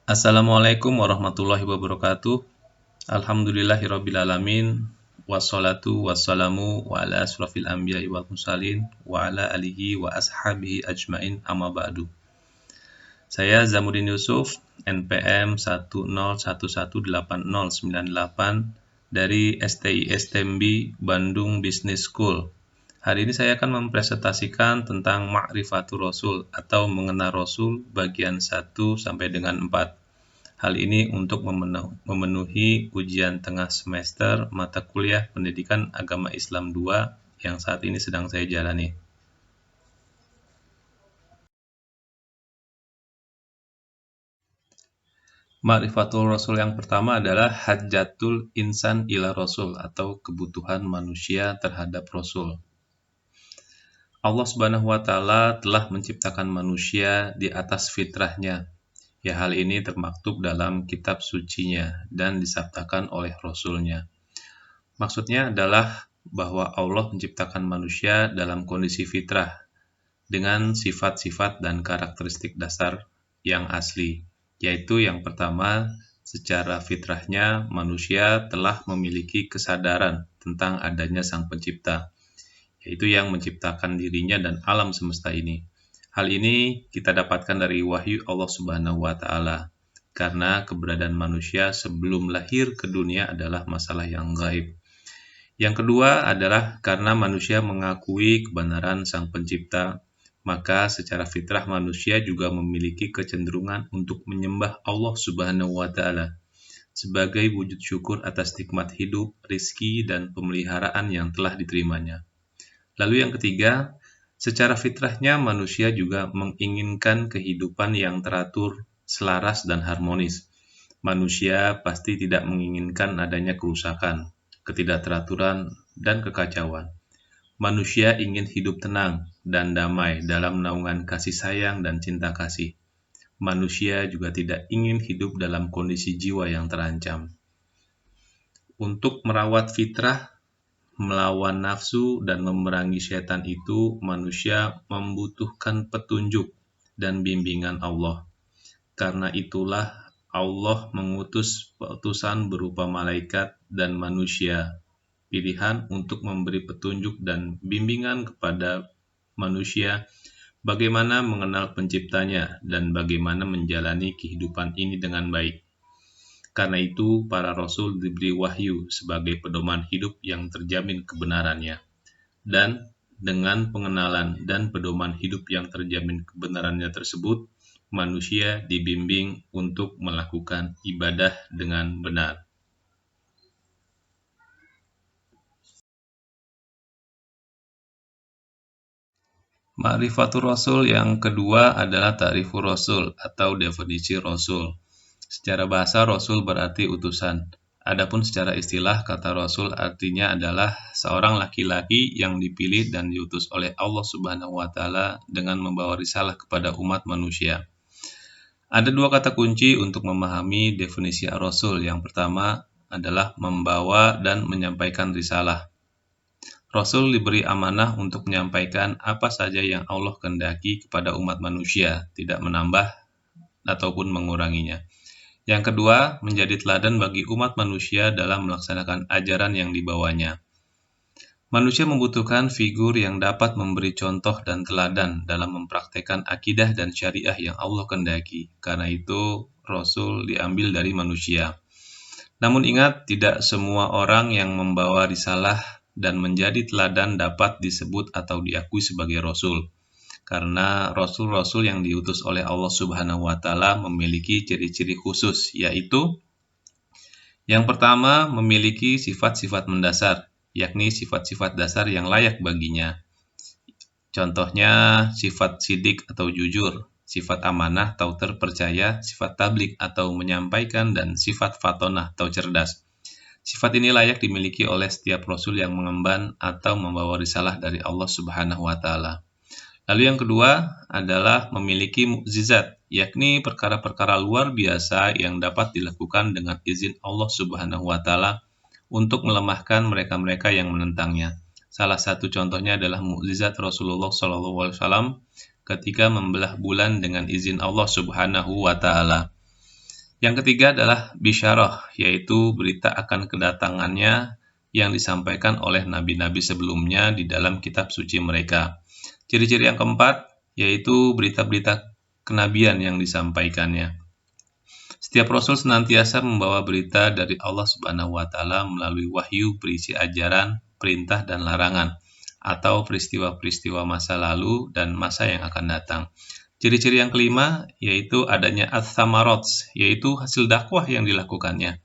Assalamualaikum warahmatullahi wabarakatuh. Alhamdulillahirrabbilalamin. Wassalatu wassalamu wa ala asrafil anbiya'i wal mursalin wa ala alihi wa ashabihi ajmain amma ba'du. Saya Zamuddin Yusuf, NPM 101180098 dari STIS Tembi Bandung Business School. Hari ini saya akan mempresentasikan tentang Ma'rifatul Rasul atau mengenal Rasul bagian 1 sampai dengan 4. Hal ini untuk memenuhi ujian tengah semester mata kuliah Pendidikan Agama Islam 2 yang saat ini sedang saya jalani. Ma'rifatul Rasul yang pertama adalah hajatul insan ila Rasul atau kebutuhan manusia terhadap Rasul. Allah Subhanahu wa Ta'ala telah menciptakan manusia di atas fitrahnya. Ya, hal ini termaktub dalam kitab sucinya dan disabdakan oleh Rasulnya. Maksudnya adalah bahwa Allah menciptakan manusia dalam kondisi fitrah dengan sifat-sifat dan karakteristik dasar yang asli, yaitu yang pertama, secara fitrahnya manusia telah memiliki kesadaran tentang adanya Sang Pencipta, yaitu yang menciptakan dirinya dan alam semesta ini. Hal ini kita dapatkan dari wahyu Allah Subhanahu wa Ta'ala, karena keberadaan manusia sebelum lahir ke dunia adalah masalah yang gaib. Yang kedua adalah karena manusia mengakui kebenaran Sang Pencipta, maka secara fitrah manusia juga memiliki kecenderungan untuk menyembah Allah Subhanahu wa Ta'ala sebagai wujud syukur atas nikmat hidup, rizki, dan pemeliharaan yang telah diterimanya. Lalu yang ketiga, secara fitrahnya manusia juga menginginkan kehidupan yang teratur, selaras, dan harmonis. Manusia pasti tidak menginginkan adanya kerusakan, ketidakteraturan, dan kekacauan. Manusia ingin hidup tenang dan damai dalam naungan kasih sayang dan cinta kasih. Manusia juga tidak ingin hidup dalam kondisi jiwa yang terancam. Untuk merawat fitrah, melawan nafsu, dan memerangi setan itu, manusia membutuhkan petunjuk dan bimbingan Allah. Karena itulah Allah mengutus utusan berupa malaikat dan manusia pilihan untuk memberi petunjuk dan bimbingan kepada manusia bagaimana mengenal penciptanya dan bagaimana menjalani kehidupan ini dengan baik. Karena itu, para rasul diberi wahyu sebagai pedoman hidup yang terjamin kebenarannya. Dan dengan pengenalan dan pedoman hidup yang terjamin kebenarannya tersebut, manusia dibimbing untuk melakukan ibadah dengan benar. Ma'rifatul Rasul yang kedua adalah ta'rifur Rasul atau definisi Rasul. Secara bahasa, Rasul berarti utusan. Adapun secara istilah, kata Rasul artinya adalah seorang laki-laki yang dipilih dan diutus oleh Allah Subhanahu wa Ta'ala dengan membawa risalah kepada umat manusia. Ada dua kata kunci untuk memahami definisi Rasul. Yang pertama adalah membawa dan menyampaikan risalah. Rasul diberi amanah untuk menyampaikan apa saja yang Allah kehendaki kepada umat manusia, tidak menambah ataupun menguranginya. Yang kedua, menjadi teladan bagi umat manusia dalam melaksanakan ajaran yang dibawanya. Manusia membutuhkan figur yang dapat memberi contoh dan teladan dalam mempraktekkan akidah dan syariah yang Allah kehendaki. Karena itu, Rasul diambil dari manusia. Namun ingat, tidak semua orang yang membawa risalah dan menjadi teladan dapat disebut atau diakui sebagai Rasul. Karena Rasul-Rasul yang diutus oleh Allah Subhanahu wa Ta'ala memiliki ciri-ciri khusus, yaitu yang pertama, memiliki sifat-sifat mendasar, yakni sifat-sifat dasar yang layak baginya. Contohnya, sifat sidik atau jujur, sifat amanah atau terpercaya, sifat tablik atau menyampaikan, dan sifat fatonah atau cerdas. Sifat ini layak dimiliki oleh setiap Rasul yang mengemban atau membawa risalah dari Allah Subhanahu wa Ta'ala. Lalu yang kedua adalah memiliki mukjizat, yakni perkara-perkara luar biasa yang dapat dilakukan dengan izin Allah Subhanahu wa Ta'ala untuk melemahkan mereka-mereka yang menentangnya. Salah satu contohnya adalah mukjizat Rasulullah SAW ketika membelah bulan dengan izin Allah Subhanahu wa Ta'ala. Yang ketiga adalah bisyarah, yaitu berita akan kedatangannya yang disampaikan oleh nabi-nabi sebelumnya di dalam kitab suci mereka. Ciri-ciri yang keempat yaitu berita-berita kenabian yang disampaikannya. Setiap rasul senantiasa membawa berita dari Allah Subhanahu wa taala melalui wahyu berisi ajaran, perintah dan larangan atau peristiwa-peristiwa masa lalu dan masa yang akan datang. Ciri-ciri yang kelima yaitu adanya ats-tsamarat, yaitu hasil dakwah yang dilakukannya.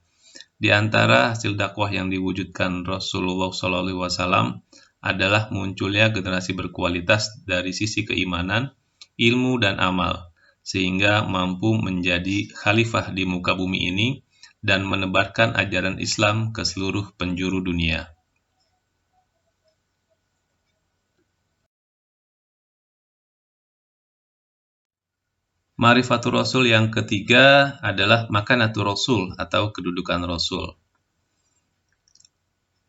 Di antara hasil dakwah yang diwujudkan Rasulullah SAW adalah munculnya generasi berkualitas dari sisi keimanan, ilmu dan amal, sehingga mampu menjadi khalifah di muka bumi ini dan menebarkan ajaran Islam ke seluruh penjuru dunia. Ma'rifatul Rasul yang ketiga adalah makanatul Rasul atau kedudukan Rasul.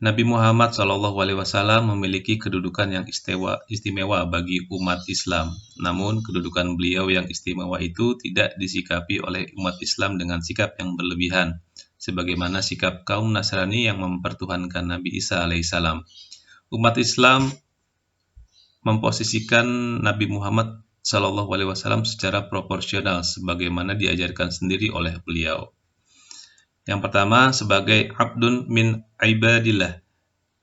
Nabi Muhammad SAW memiliki kedudukan yang istimewa bagi umat Islam. Namun, kedudukan beliau yang istimewa itu tidak disikapi oleh umat Islam dengan sikap yang berlebihan, sebagaimana sikap kaum Nasrani yang mempertuhankan Nabi Isa alaihissalam. Umat Islam memposisikan Nabi Muhammad SAW secara proporsional, sebagaimana diajarkan sendiri oleh beliau. Yang pertama, sebagai abdun min ibadillah.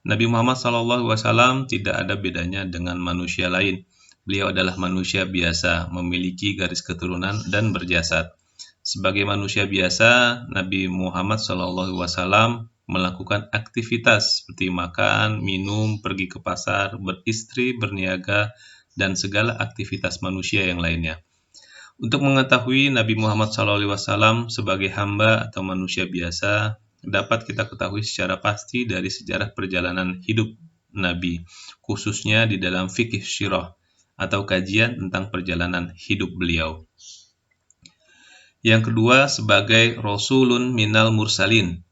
Nabi Muhammad SAW tidak ada bedanya dengan manusia lain. Beliau adalah manusia biasa, memiliki garis keturunan dan berjasad. Sebagai manusia biasa, Nabi Muhammad SAW melakukan aktivitas seperti makan, minum, pergi ke pasar, beristri, berniaga, dan segala aktivitas manusia yang lainnya. Untuk mengetahui Nabi Muhammad SAW sebagai hamba atau manusia biasa, dapat kita ketahui secara pasti dari sejarah perjalanan hidup Nabi, khususnya di dalam fikih syirah atau kajian tentang perjalanan hidup beliau. Yang kedua, sebagai Rasulun minal mursalin.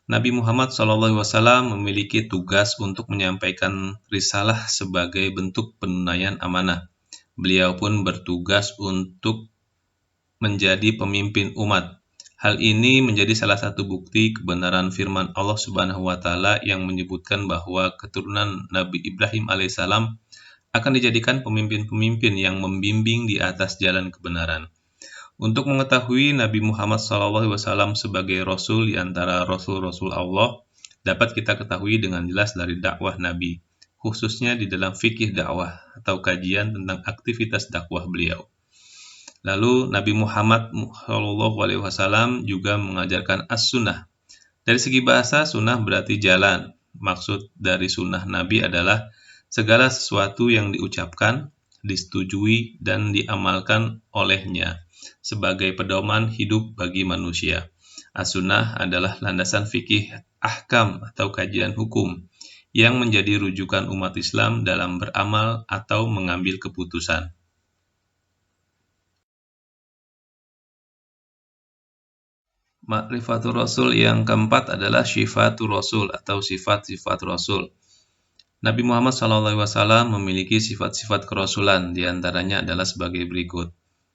Nabi Muhammad SAW memiliki tugas untuk menyampaikan risalah sebagai bentuk penunaian amanah. Beliau pun bertugas untuk menjadi pemimpin umat. Hal ini menjadi salah satu bukti kebenaran firman Allah Subhanahu wa taala yang menyebutkan bahwa keturunan Nabi Ibrahim alaihissalam akan dijadikan pemimpin-pemimpin yang membimbing di atas jalan kebenaran. Untuk mengetahui Nabi Muhammad SAW sebagai Rasul di antara Rasul-Rasul Allah, dapat kita ketahui dengan jelas dari dakwah Nabi, khususnya di dalam fikih dakwah atau kajian tentang aktivitas dakwah beliau. Lalu Nabi Muhammad SAW juga mengajarkan as-sunnah. Dari segi bahasa, sunnah berarti jalan. Maksud dari sunnah Nabi adalah segala sesuatu yang diucapkan, disetujui, dan diamalkan olehnya sebagai pedoman hidup bagi manusia. As-sunnah adalah landasan fikih ahkam atau kajian hukum yang menjadi rujukan umat Islam dalam beramal atau mengambil keputusan. Ma'rifatul Rasul yang keempat adalah syifatul Rasul atau sifat-sifat Rasul. Nabi Muhammad SAW memiliki sifat-sifat kerasulan, diantaranya adalah sebagai berikut.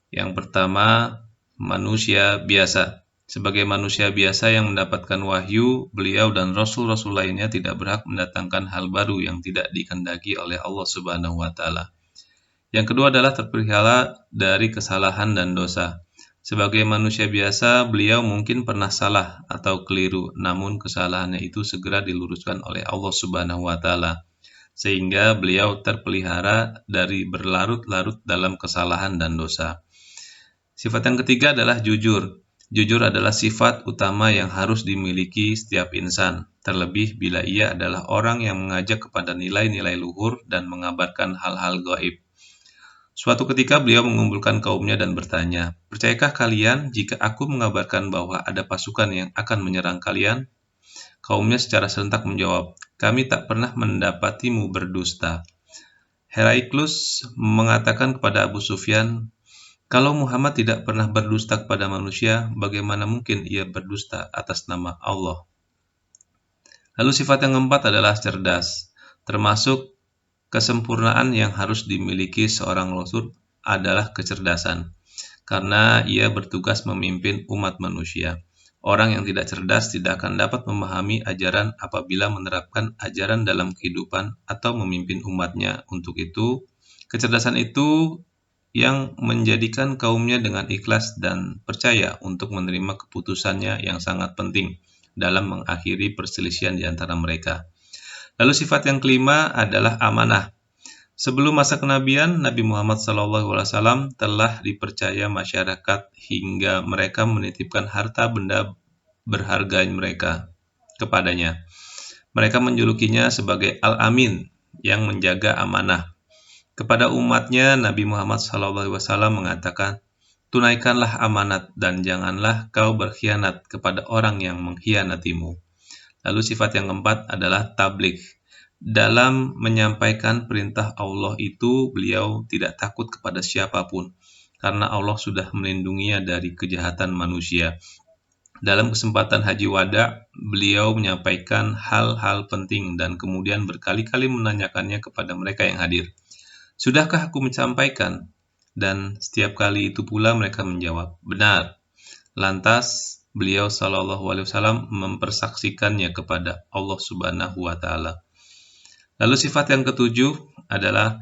Yang pertama, manusia biasa. Sebagai manusia biasa yang mendapatkan wahyu, beliau dan rasul-rasul lainnya tidak berhak mendatangkan hal baru yang tidak dikehendaki oleh Allah Subhanahu wa taala. Yang kedua adalah terpelihara dari kesalahan dan dosa. Sebagai manusia biasa, beliau mungkin pernah salah atau keliru, namun kesalahannya itu segera diluruskan oleh Allah Subhanahu wa taala, sehingga beliau terpelihara dari berlarut-larut dalam kesalahan dan dosa. Sifat yang ketiga adalah jujur. Jujur adalah sifat utama yang harus dimiliki setiap insan, terlebih bila ia adalah orang yang mengajak kepada nilai-nilai luhur dan mengabarkan hal-hal gaib. Suatu ketika beliau mengumpulkan kaumnya dan bertanya, "Percayakah kalian jika aku mengabarkan bahwa ada pasukan yang akan menyerang kalian?" Kaumnya secara serentak menjawab, "Kami tak pernah mendapatimu berdusta." Heraclius mengatakan kepada Abu Sufyan, "Kalau Muhammad tidak pernah berdusta kepada manusia, bagaimana mungkin ia berdusta atas nama Allah?" Lalu sifat yang keempat adalah cerdas, termasuk kesempurnaan yang harus dimiliki seorang rasul adalah kecerdasan. karena ia bertugas memimpin umat manusia. Orang yang tidak cerdas tidak akan dapat memahami ajaran apabila menerapkan ajaran dalam kehidupan atau memimpin umatnya. Untuk itu, kecerdasan itu yang menjadikan kaumnya dengan ikhlas dan percaya untuk menerima keputusannya yang sangat penting dalam mengakhiri perselisihan di antara mereka. Lalu sifat yang kelima adalah amanah. Sebelum masa kenabian, Nabi Muhammad SAW telah dipercaya masyarakat hingga mereka menitipkan harta benda berharga mereka kepadanya. Mereka menjulukinya sebagai Al-Amin yang menjaga amanah. Kepada umatnya, Nabi Muhammad SAW mengatakan, "Tunaikanlah amanat dan janganlah kau berkhianat kepada orang yang mengkhianatimu." Lalu sifat yang keempat adalah tabligh. Dalam menyampaikan perintah Allah itu, beliau tidak takut kepada siapapun, karena Allah sudah melindunginya dari kejahatan manusia. Dalam kesempatan Haji Wada, beliau menyampaikan hal-hal penting dan kemudian berkali-kali menanyakannya kepada mereka yang hadir. "Sudahkah aku menyampaikan?" Dan setiap kali itu pula mereka menjawab, "Benar." Lantas beliau SAW mempersaksikannya kepada Allah Subhanahu wa Ta'ala. Lalu sifat yang ketujuh adalah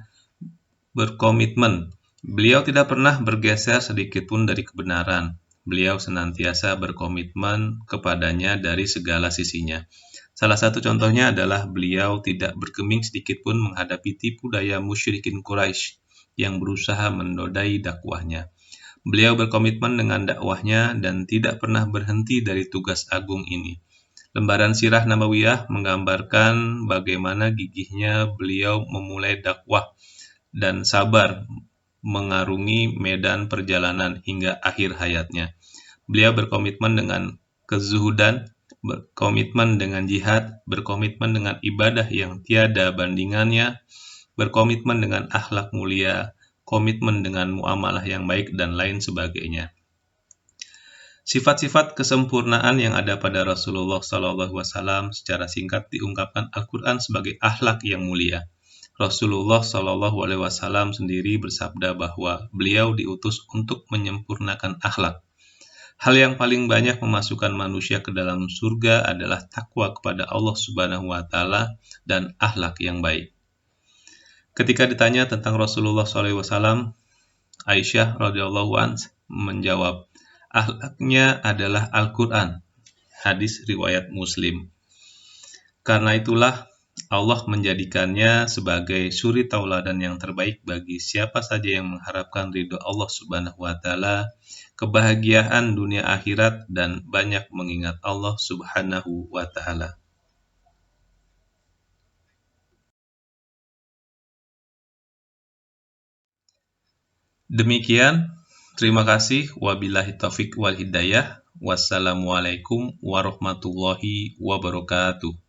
berkomitmen. Beliau tidak pernah bergeser sedikit pun dari kebenaran. Beliau senantiasa berkomitmen kepadanya dari segala sisinya. Salah satu contohnya adalah beliau tidak bergeming sedikit pun menghadapi tipu daya musyrikin Quraisy yang berusaha menodai dakwahnya. Beliau berkomitmen dengan dakwahnya dan tidak pernah berhenti dari tugas agung ini. Lembaran Sirah Nabawiyah menggambarkan bagaimana gigihnya beliau memulai dakwah dan sabar mengarungi medan perjalanan hingga akhir hayatnya. Beliau berkomitmen dengan kezuhudan, berkomitmen dengan jihad, berkomitmen dengan ibadah yang tiada bandingannya, berkomitmen dengan akhlak mulia, komitmen dengan muamalah yang baik, dan lain sebagainya. Sifat-sifat kesempurnaan yang ada pada Rasulullah SAW secara singkat diungkapkan Al-Quran sebagai akhlak yang mulia. Rasulullah SAW sendiri bersabda bahwa beliau diutus untuk menyempurnakan akhlak. Hal yang paling banyak memasukkan manusia ke dalam surga adalah takwa kepada Allah Subhanahu wa Ta'ala dan akhlak yang baik. Ketika ditanya tentang Rasulullah SAW, Aisyah radhiyallahu anha menjawab, "Akhlaknya adalah Al-Quran." Hadis riwayat Muslim. Karena itulah Allah menjadikannya sebagai suri tauladan yang terbaik bagi siapa saja yang mengharapkan ridho Allah Subhanahu wa Ta'ala, kebahagiaan dunia akhirat, dan banyak mengingat Allah Subhanahu wa Ta'ala. Demikian, terima kasih. Wabillahi taufik wal hidayah. Wassalamualaikum warahmatullahi wabarakatuh.